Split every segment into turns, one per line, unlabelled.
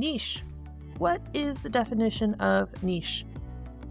Niche. What is the definition of niche?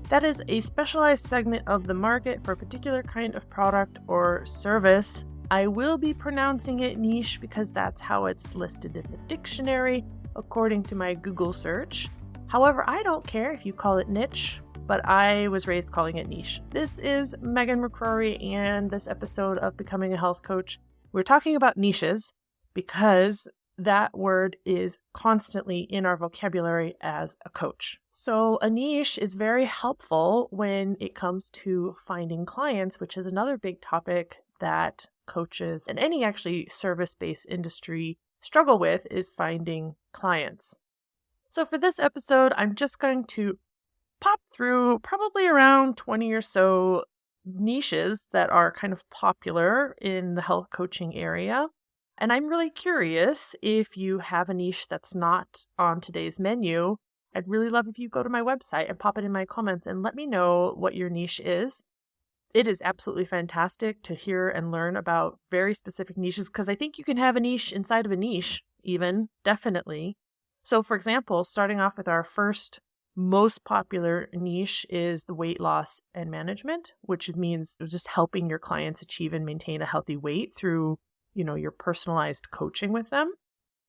That is a specialized segment of the market for a particular kind of product or service. I will be pronouncing it niche because that's how it's listed in the dictionary, according to my Google search. However, I don't care if you call it niche, but I was raised calling it niche. This is Megan McCrory, and this episode of Becoming a Health Coach, we're talking about niches because that word is constantly in our vocabulary as a coach. So a niche is very helpful when it comes to finding clients, which is another big topic that coaches and any actually service-based industry struggle with, is finding clients. So for this episode, I'm just going to pop through probably around 20 or so niches that are kind of popular in the health coaching area. And I'm really curious if you have a niche that's not on today's menu. I'd really love if you go to my website and pop it in my comments and let me know what your niche is. It is absolutely fantastic to hear and learn about very specific niches because I think you can have a niche inside of a niche, even, definitely. So for example, starting off with our first most popular niche is the weight loss and management, which means just helping your clients achieve and maintain a healthy weight through, your personalized coaching with them.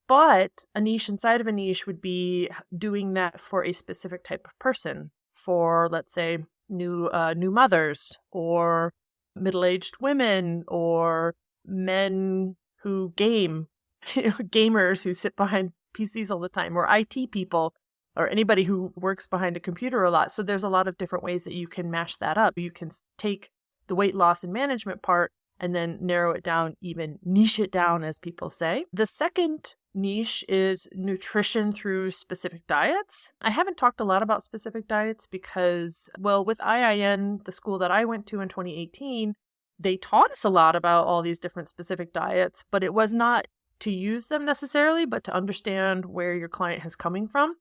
But a niche inside of a niche would be doing that for a specific type of person, for, let's say, new mothers or middle-aged women or men who game, gamers who sit behind PCs all the time, or IT people, or anybody who works behind a computer a lot. So there's a lot of different ways that you can mash that up. You can take the weight loss and management part and then narrow it down, even niche it down, as people say. The second niche is nutrition through specific diets. I haven't talked a lot about specific diets because, with IIN, the school that I went to in 2018, they taught us a lot about all these different specific diets, but it was not to use them necessarily, but to understand where your client is coming from.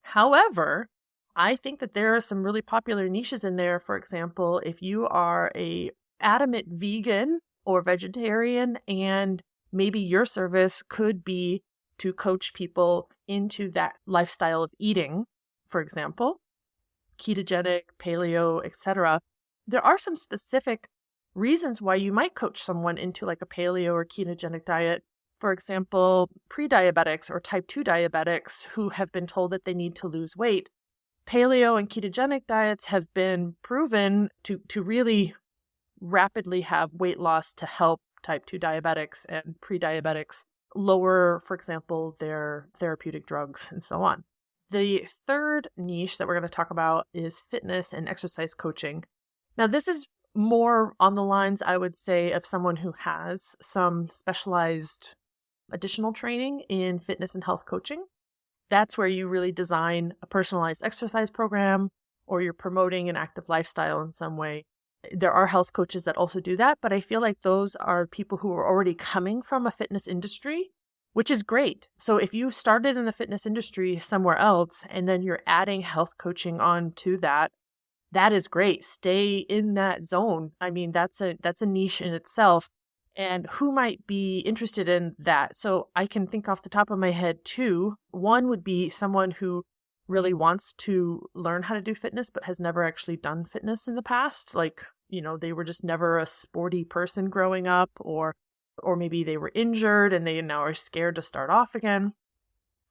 However, I think that there are some really popular niches in there. For example, if you are a adamant vegan or vegetarian, and maybe your service could be to coach people into that lifestyle of eating, for example, ketogenic, paleo, etc. There are some specific reasons why you might coach someone into like a paleo or ketogenic diet. For example, pre-diabetics or type 2 diabetics who have been told that they need to lose weight. Paleo and ketogenic diets have been proven to really rapidly have weight loss to help type 2 diabetics and pre-diabetics lower, for example, their therapeutic drugs and so on. The third niche that we're going to talk about is fitness and exercise coaching. Now, this is more on the lines, I would say, of someone who has some specialized additional training in fitness and health coaching. That's where you really design a personalized exercise program, or you're promoting an active lifestyle in some way. There are health coaches that also do that, but I feel like those are people who are already coming from a fitness industry, which is great. So if you started in the fitness industry somewhere else and then you're adding health coaching on to that, that is great. Stay in that zone. I mean, that's a niche in itself. And who might be interested in that? So I can think off the top of my head two. One would be someone who really wants to learn how to do fitness, but has never actually done fitness in the past. Like, they were just never a sporty person growing up, or maybe they were injured and they now are scared to start off again.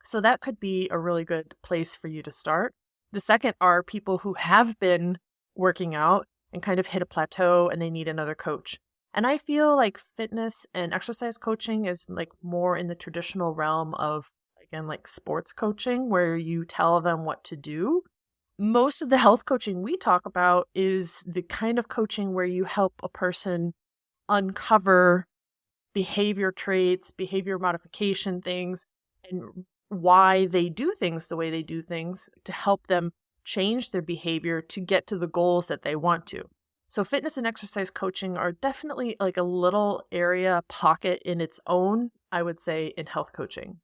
So that could be a really good place for you to start. The second are people who have been working out and kind of hit a plateau and they need another coach. And I feel like fitness and exercise coaching is like more in the traditional realm of, again, like sports coaching, where you tell them what to do. Most of the health coaching we talk about is the kind of coaching where you help a person uncover behavior traits, behavior modification things, and why they do things the way they do things to help them change their behavior to get to the goals that they want to. So fitness and exercise coaching are definitely like a little pocket in its own, I would say, in health coaching.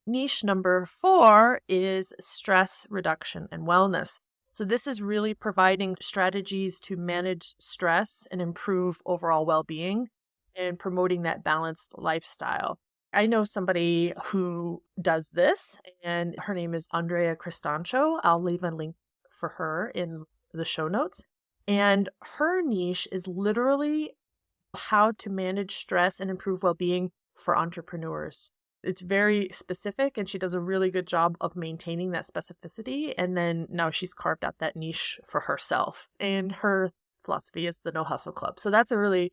Niche number 4 is stress reduction and wellness. So this is really providing strategies to manage stress and improve overall well-being and promoting that balanced lifestyle. I know somebody who does this, and her name is Andrea Cristancho. I'll leave a link for her in the show notes. And her niche is literally how to manage stress and improve well-being for entrepreneurs. It's very specific, and she does a really good job of maintaining that specificity. And then now she's carved out that niche for herself. And her philosophy is the No Hustle Club. So that's a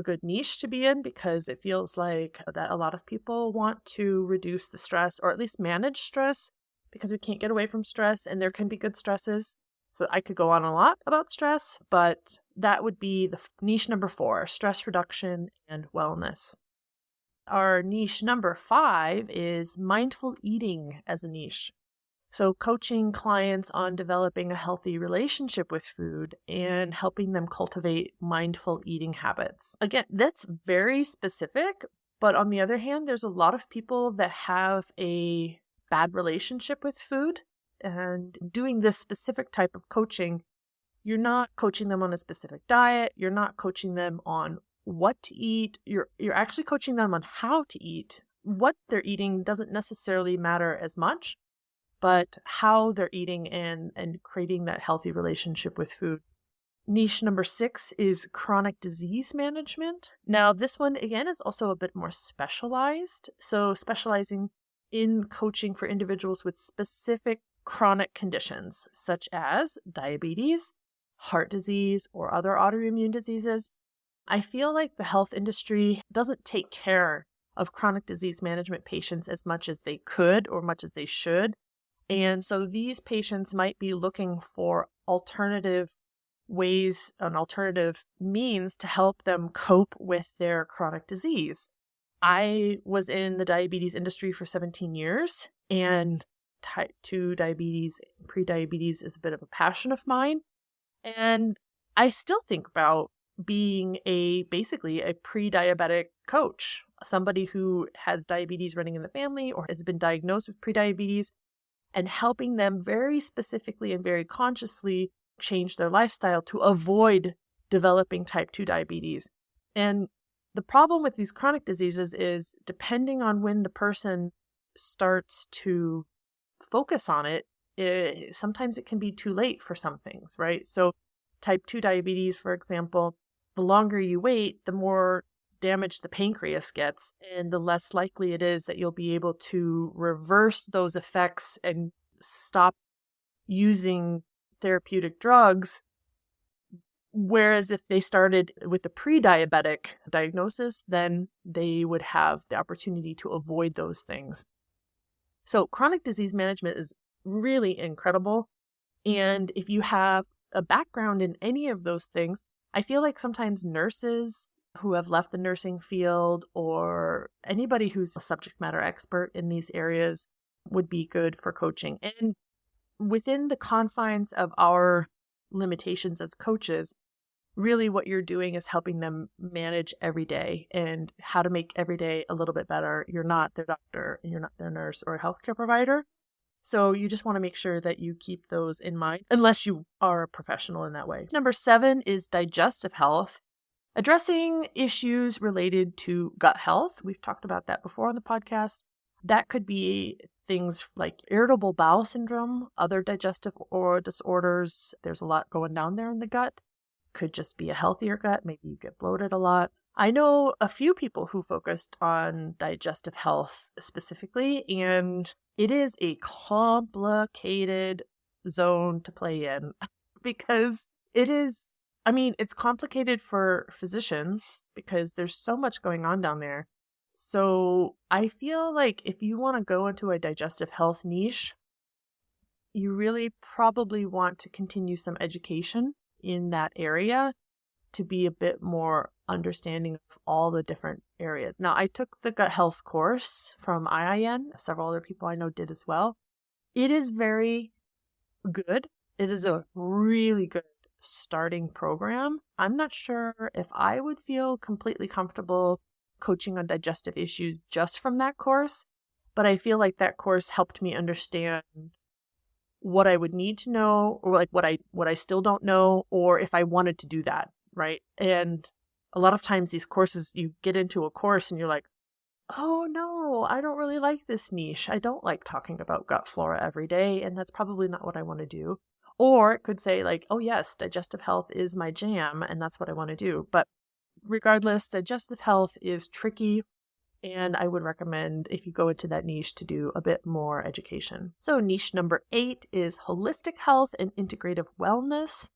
good niche to be in, because it feels like that a lot of people want to reduce the stress, or at least manage stress, because we can't get away from stress, and there can be good stresses. So I could go on a lot about stress, but that would be the niche number 4, stress reduction and wellness. Our niche number 5 is mindful eating as a niche. So coaching clients on developing a healthy relationship with food and helping them cultivate mindful eating habits. Again, that's very specific, but on the other hand, there's a lot of people that have a bad relationship with food. And doing this specific type of coaching, you're not coaching them on a specific diet. You're not coaching them on what to eat. You're actually coaching them on how to eat. What they're eating doesn't necessarily matter as much, but how they're eating and creating that healthy relationship with food. Niche number 6 is chronic disease management. Now, this one, again, is also a bit more specialized. So specializing in coaching for individuals with specific chronic conditions, such as diabetes, heart disease, or other autoimmune diseases. I feel like the health industry doesn't take care of chronic disease management patients as much as they could or much as they should. And so these patients might be looking for alternative ways and alternative means to help them cope with their chronic disease. I was in the diabetes industry for 17 years, and type 2 diabetes, prediabetes is a bit of a passion of mine. And I still think about being basically a pre-diabetic coach, somebody who has diabetes running in the family or has been diagnosed with prediabetes, and helping them very specifically and very consciously change their lifestyle to avoid developing type 2 diabetes. And the problem with these chronic diseases is, depending on when the person starts to focus on it, sometimes it can be too late for some things, right? So type 2 diabetes, for example, the longer you wait, the more damage the pancreas gets, and the less likely it is that you'll be able to reverse those effects and stop using therapeutic drugs. Whereas if they started with a pre-diabetic diagnosis, then they would have the opportunity to avoid those things. So chronic disease management is really incredible. And if you have a background in any of those things, I feel like sometimes nurses who have left the nursing field, or anybody who's a subject matter expert in these areas, would be good for coaching. And within the confines of our limitations as coaches, really what you're doing is helping them manage every day and how to make every day a little bit better. You're not their doctor, you're not their nurse or healthcare provider. So you just want to make sure that you keep those in mind, unless you are a professional in that way. Number 7 is digestive health, addressing issues related to gut health. We've talked about that before on the podcast. That could be things like irritable bowel syndrome, other digestive or disorders. There's a lot going down there in the gut. Could just be a healthier gut. Maybe you get bloated a lot. I know a few people who focused on digestive health specifically, and it is a complicated zone to play in because it's complicated for physicians because there's so much going on down there. So I feel like if you want to go into a digestive health niche, you really probably want to continue some education in that area to be a bit more understanding of all the different areas. Now, I took the gut health course from IIN. Several other people I know did as well. It is very good. It is a really good starting program. I'm not sure if I would feel completely comfortable coaching on digestive issues just from that course, but I feel like that course helped me understand what I would need to know, or like what I still don't know, or if I wanted to do that, right? And a lot of times these courses, you get into a course and you're like, oh no, I don't really like this niche. I don't like talking about gut flora every day, and that's probably not what I want to do. Or it could say, like, oh yes, digestive health is my jam, and that's what I want to do. But regardless, digestive health is tricky, and I would recommend, if you go into that niche, to do a bit more education. So niche number 8 is holistic health and integrative wellness.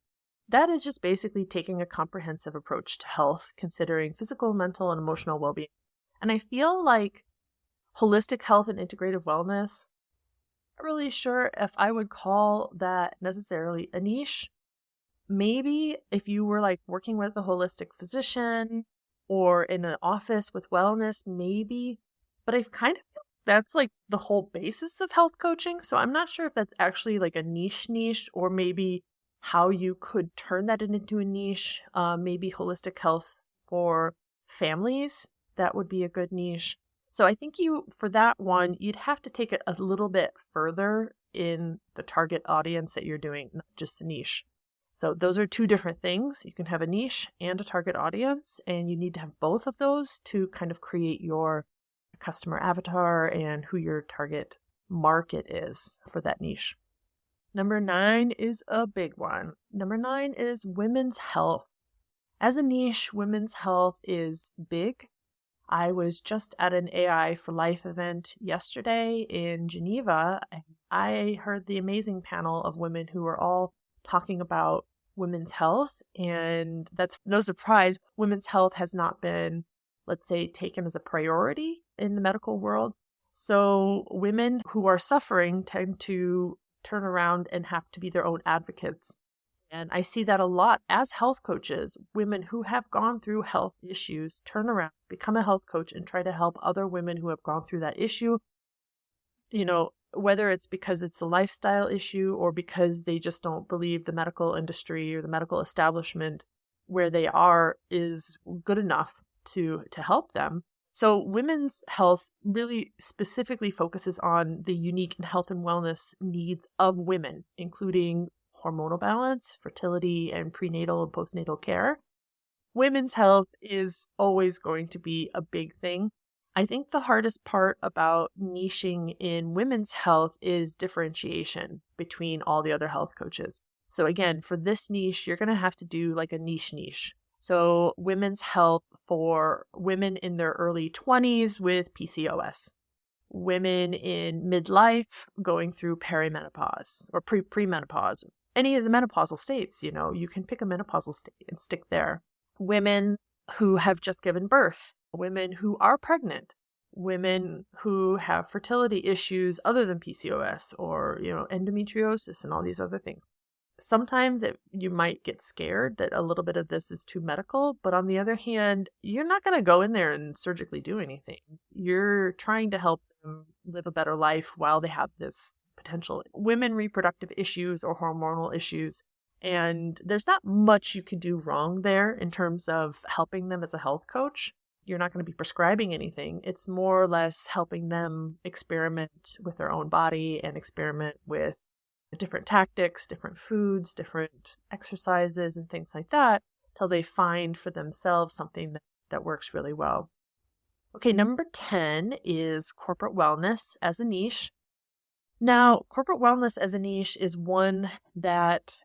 That is just basically taking a comprehensive approach to health, considering physical, mental, and emotional well-being. And I feel like holistic health and integrative wellness, I'm not really sure if I would call that necessarily a niche. Maybe if you were like working with a holistic physician or in an office with wellness, maybe. But I've kind of feel that's like the whole basis of health coaching. So I'm not sure if that's actually like a niche, or maybe how you could turn that into a niche. Maybe holistic health for families. That would be a good niche. So I think for that one, you'd have to take it a little bit further in the target audience that you're doing, not just the niche. So those are two different things. You can have a niche and a target audience, and you need to have both of those to kind of create your customer avatar and who your target market is for that niche. Number 9 is a big one. Number 9 is women's health. As a niche, women's health is big. I was just at an AI for Life event yesterday in Geneva, and I heard the amazing panel of women who were all talking about women's health. And that's no surprise. Women's health has not been, let's say, taken as a priority in the medical world. So women who are suffering tend to turn around and have to be their own advocates. And I see that a lot as health coaches. Women who have gone through health issues turn around, become a health coach, and try to help other women who have gone through that issue. Whether it's because it's a lifestyle issue or because they just don't believe the medical industry or the medical establishment where they are is good enough to help them. So women's health really specifically focuses on the unique health and wellness needs of women, including hormonal balance, fertility, and prenatal and postnatal care. Women's health is always going to be a big thing. I think the hardest part about niching in women's health is differentiation between all the other health coaches. So again, for this niche, you're going to have to do like a niche. So women's health for women in their early 20s with PCOS, women in midlife going through perimenopause or premenopause, any of the menopausal states. You can pick a menopausal state and stick there. Women who have just given birth, women who are pregnant, women who have fertility issues other than PCOS or, endometriosis and all these other things. Sometimes you might get scared that a little bit of this is too medical, but on the other hand, you're not going to go in there and surgically do anything. You're trying to help them live a better life while they have this potential women reproductive issues or hormonal issues. And there's not much you can do wrong there in terms of helping them as a health coach. You're not going to be prescribing anything. It's more or less helping them experiment with their own body and experiment with different tactics, different foods, different exercises, and things like that, till they find for themselves something that works really well. Okay, number 10 is corporate wellness as a niche. Now, corporate wellness as a niche is one that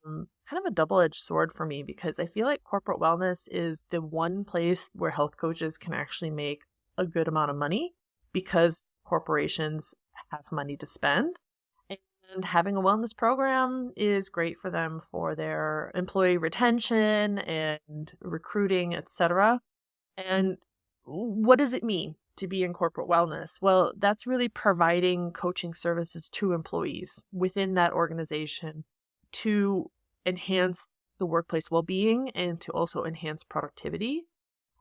kind of a double-edged sword for me, because I feel like corporate wellness is the one place where health coaches can actually make a good amount of money because corporations have money to spend. And having a wellness program is great for them for their employee retention and recruiting, etc. And what does it mean to be in corporate wellness? Well, that's really providing coaching services to employees within that organization to enhance the workplace well-being and to also enhance productivity.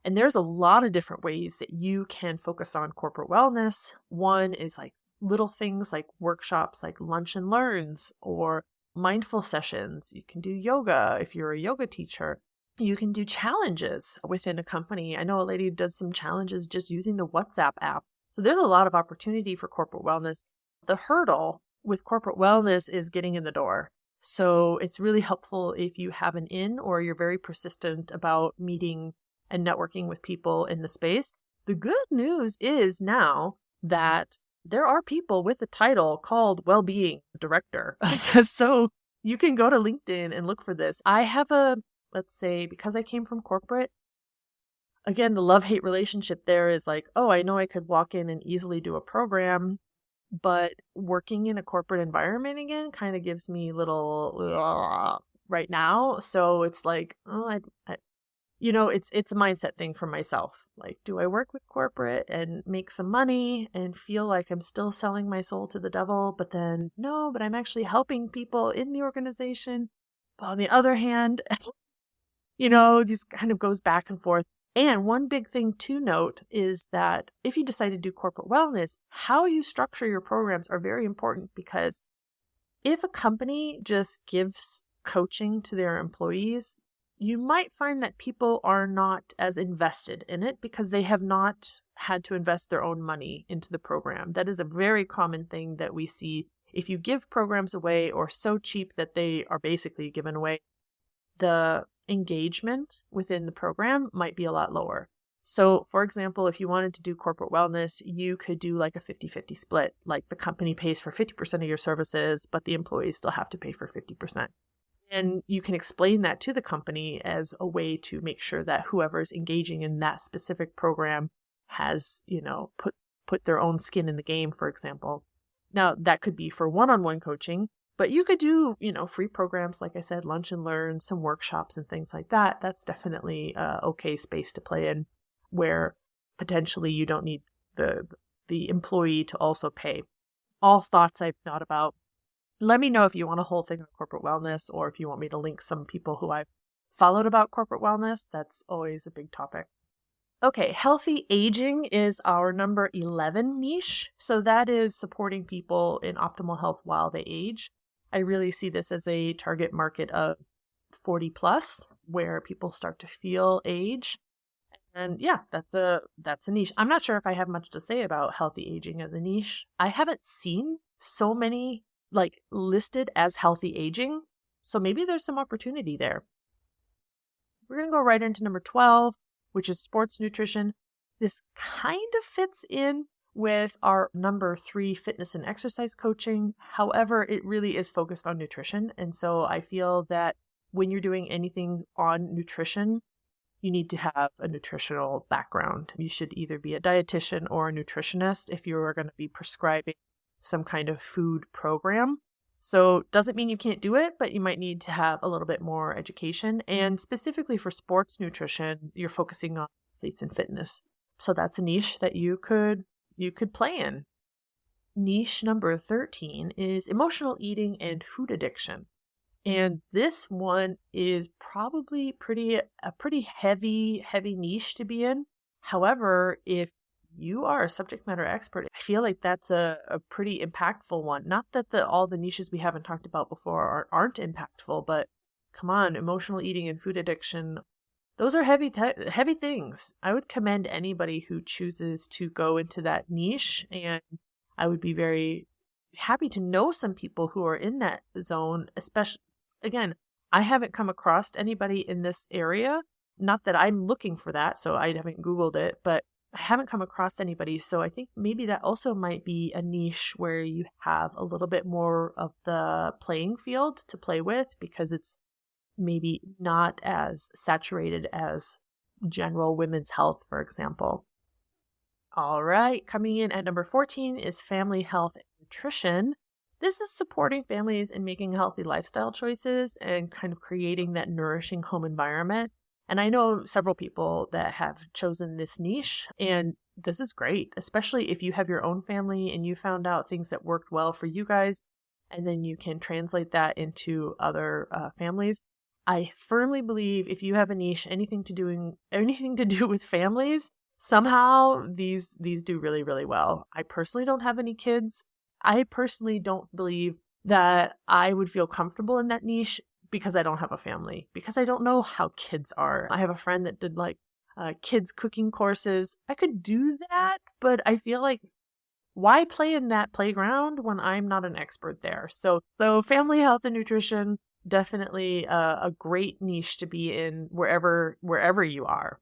And there's a lot of different ways that you can focus on corporate wellness. One is like little things like workshops like lunch and learns or mindful sessions. You can do yoga if you're a yoga teacher. You can do challenges within a company. I know a lady does some challenges just using the WhatsApp app. So there's a lot of opportunity for corporate wellness. The hurdle with corporate wellness is getting in the door. So it's really helpful if you have an in or you're very persistent about meeting and networking with people in the space. The good news is now that there are people with a title called Wellbeing Director. So you can go to LinkedIn and look for this. I have let's say, because I came from corporate, again, the love-hate relationship there is like, oh, I know I could walk in and easily do a program, but working in a corporate environment again kind of gives me little right now. So it's like, oh, it's a mindset thing for myself. Like, do I work with corporate and make some money and feel like I'm still selling my soul to the devil? But then, no, but I'm actually helping people in the organization. But on the other hand, this kind of goes back and forth. And one big thing to note is that if you decide to do corporate wellness, how you structure your programs are very important, because if a company just gives coaching to their employees, you might find that people are not as invested in it because they have not had to invest their own money into the program. That is a very common thing that we see. If you give programs away or so cheap that they are basically given away, the engagement within the program might be a lot lower. So, for example, if you wanted to do corporate wellness, you could do like a 50-50 split. Like the company pays for 50% of your services, but the employees still have to pay for 50%. And you can explain that to the company as a way to make sure that whoever's engaging in that specific program has, put their own skin in the game, for example. Now, that could be for one-on-one coaching, but you could do, free programs, like I said, lunch and learn, some workshops and things like that. That's definitely a okay space to play in, where potentially you don't need the employee to also pay. All thoughts I've thought about. Let me know if you want a whole thing on corporate wellness, or if you want me to link some people who I've followed about corporate wellness. That's always a big topic. Okay, healthy aging is our number 11 niche. So that is supporting people in optimal health while they age. I really see this as a target market of 40 plus, where people start to feel age. And yeah, that's a niche. I'm not sure if I have much to say about healthy aging as a niche. I haven't seen so many listed as healthy aging. So maybe there's some opportunity there. We're going to go right into number 12, which is sports nutrition. This kind of fits in with our number 3, fitness and exercise coaching. However, it really is focused on nutrition. And so I feel that when you're doing anything on nutrition, you need to have a nutritional background. You should either be a dietitian or a nutritionist if you're going to be prescribing some kind of food program. So doesn't mean you can't do it, but you might need to have a little bit more education. And specifically for sports nutrition, you're focusing on athletes and fitness. So that's a niche that you could play in. Niche number 13 is emotional eating and food addiction. And this one is probably a pretty heavy niche to be in. However, if you are a subject matter expert, I feel like that's a pretty impactful one. Not that all the niches we haven't talked about before aren't impactful, but come on, emotional eating and food addiction, those are heavy things. I would commend anybody who chooses to go into that niche, and I would be very happy to know some people who are in that zone. Especially, again, I haven't come across anybody in this area. Not that I'm looking for that, so I haven't Googled it, but I haven't come across anybody. So I think maybe that also might be a niche where you have a little bit more of the playing field to play with, because it's maybe not as saturated as general women's health, for example. All right, coming in at number 14 is family health and nutrition. This is supporting families in making healthy lifestyle choices and kind of creating that nourishing home environment. And I know several people that have chosen this niche, and this is great, especially if you have your own family and you found out things that worked well for you guys, and then you can translate that into other families. I firmly believe if you have a niche, anything to do with families, somehow these do really, really well. I personally don't have any kids. I personally don't believe that I would feel comfortable in that niche because I don't have a family, because I don't know how kids are. I have a friend that did kids cooking courses. I could do that, but I feel like why play in that playground when I'm not an expert there? So family health and nutrition, definitely a great niche to be in wherever you are.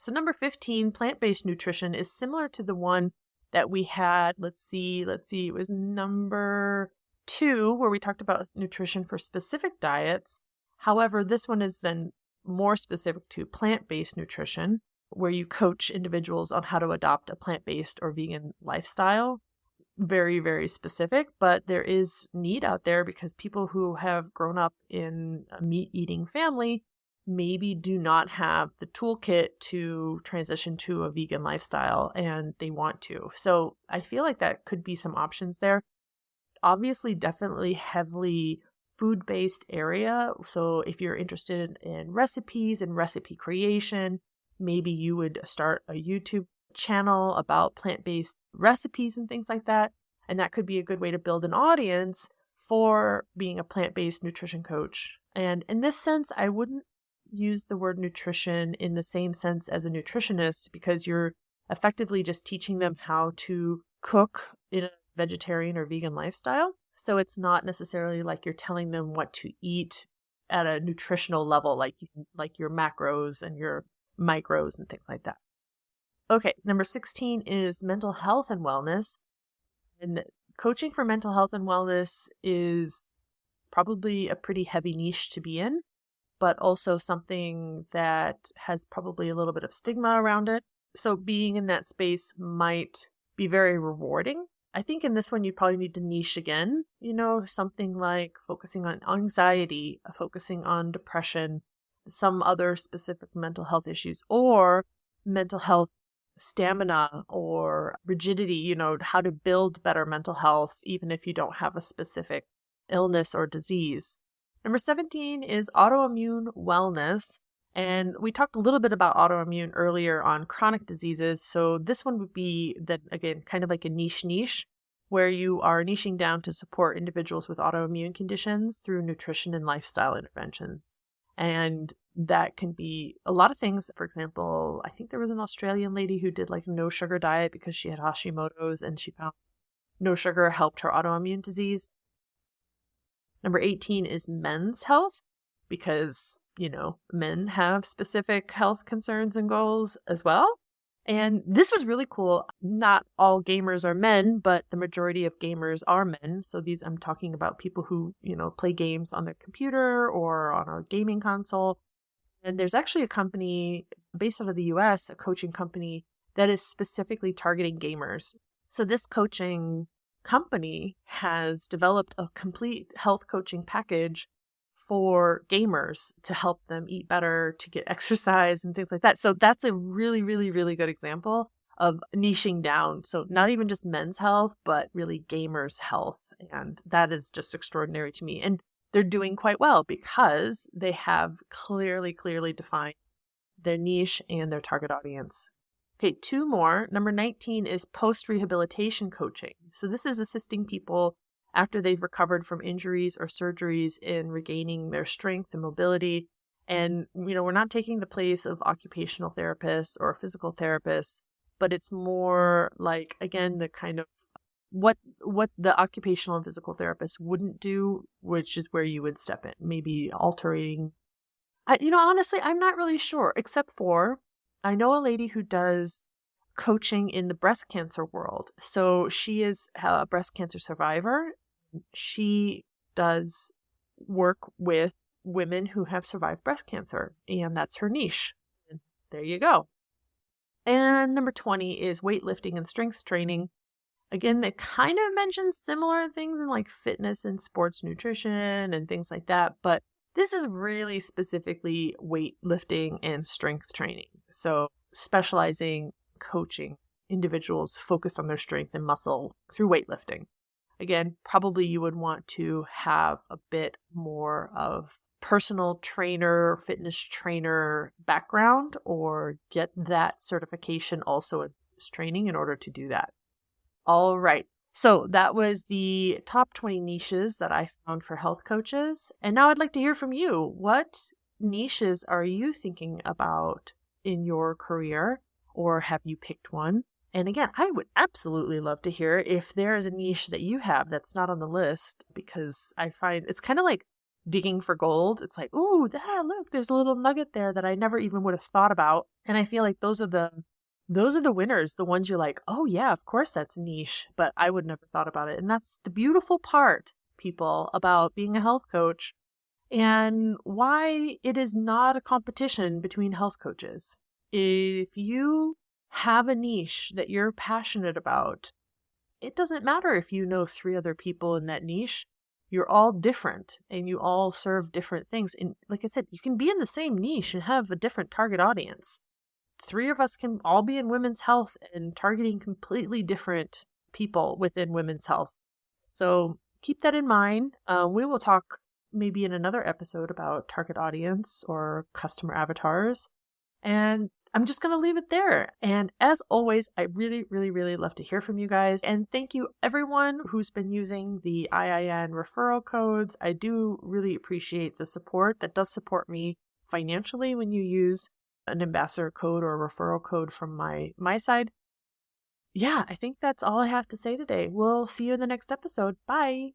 So number 15, plant-based nutrition, is similar to the one that we had. Let's see, it was number 2, where we talked about nutrition for specific diets. However, this one is then more specific to plant-based nutrition, where you coach individuals on how to adopt a plant-based or vegan lifestyle. Very, very specific, but there is need out there because people who have grown up in a meat-eating family maybe do not have the toolkit to transition to a vegan lifestyle, and they want to. So I feel like that could be some options there. Obviously, definitely heavily food-based area. So if you're interested in recipes and recipe creation, maybe you would start a YouTube channel about plant-based recipes and things like that. And that could be a good way to build an audience for being a plant-based nutrition coach. And in this sense, I wouldn't use the word nutrition in the same sense as a nutritionist, because you're effectively just teaching them how to cook in a vegetarian or vegan lifestyle. So it's not necessarily like you're telling them what to eat at a nutritional level, like your macros and your micros and things like that. Okay, number 16 is mental health and wellness. And coaching for mental health and wellness is probably a pretty heavy niche to be in, but also something that has probably a little bit of stigma around it. So being in that space might be very rewarding. I think in this one, you probably need to niche again, something like focusing on anxiety, focusing on depression, some other specific mental health issues, or mental health stamina or rigidity, how to build better mental health, even if you don't have a specific illness or disease. Number 17 is autoimmune wellness. And we talked a little bit about autoimmune earlier on chronic diseases. So this one would be then again, kind of like a niche, where you are niching down to support individuals with autoimmune conditions through nutrition and lifestyle interventions. And that can be a lot of things. For example, I think there was an Australian lady who did like a no sugar diet because she had Hashimoto's, and she found no sugar helped her autoimmune disease. Number 18 is men's health, because men have specific health concerns and goals as well. And this was really cool. Not all gamers are men, but the majority of gamers are men. So I'm talking about people who, play games on their computer or on a gaming console. And there's actually a company based out of the US, a coaching company that is specifically targeting gamers. So this coaching company has developed a complete health coaching package for gamers to help them eat better, to get exercise and things like that. So that's a really, really, really good example of niching down. So not even just men's health, but really gamers' health. And that is just extraordinary to me. And they're doing quite well because they have clearly defined their niche and their target audience. Okay, 2 more. Number 19 is post-rehabilitation coaching. So this is assisting people after they've recovered from injuries or surgeries in regaining their strength and mobility. And, we're not taking the place of occupational therapists or physical therapists, but it's more like, again, the kind of what the occupational and physical therapist wouldn't do, which is where you would step in, maybe altering. Honestly, I'm not really sure, except for I know a lady who does coaching in the breast cancer world. So she is a breast cancer survivor. She does work with women who have survived breast cancer, and that's her niche. And there you go. And number 20 is weightlifting and strength training. Again, they kind of mention similar things in like fitness and sports nutrition and things like that, but this is really specifically weightlifting and strength training. So specializing, coaching individuals focused on their strength and muscle through weightlifting. Again, probably you would want to have a bit more of personal trainer, fitness trainer background, or get that certification also in training in order to do that. All right. So that was the top 20 niches that I found for health coaches. And now I'd like to hear from you. What niches are you thinking about in your career, or have you picked one? And again, I would absolutely love to hear if there is a niche that you have that's not on the list, because I find it's kind of like digging for gold. It's like, ooh, look, there's a little nugget there that I never even would have thought about. And I feel like those are the winners, the ones you're like, oh yeah, of course that's niche, but I would never thought about it. And that's the beautiful part, people, about being a health coach and why it is not a competition between health coaches. If you have a niche that you're passionate about, it doesn't matter if you know 3 other people in that niche. You're all different and you all serve different things. And like I said, you can be in the same niche and have a different target audience. 3 of us can all be in women's health and targeting completely different people within women's health. So keep that in mind. We will talk maybe in another episode about target audience or customer avatars. And I'm just going to leave it there. And as always, I really, really, really love to hear from you guys. And thank you everyone who's been using the IIN referral codes. I do really appreciate the support. That does support me financially when you use an ambassador code or a referral code from my side. Yeah, I think that's all I have to say today. We'll see you in the next episode. Bye.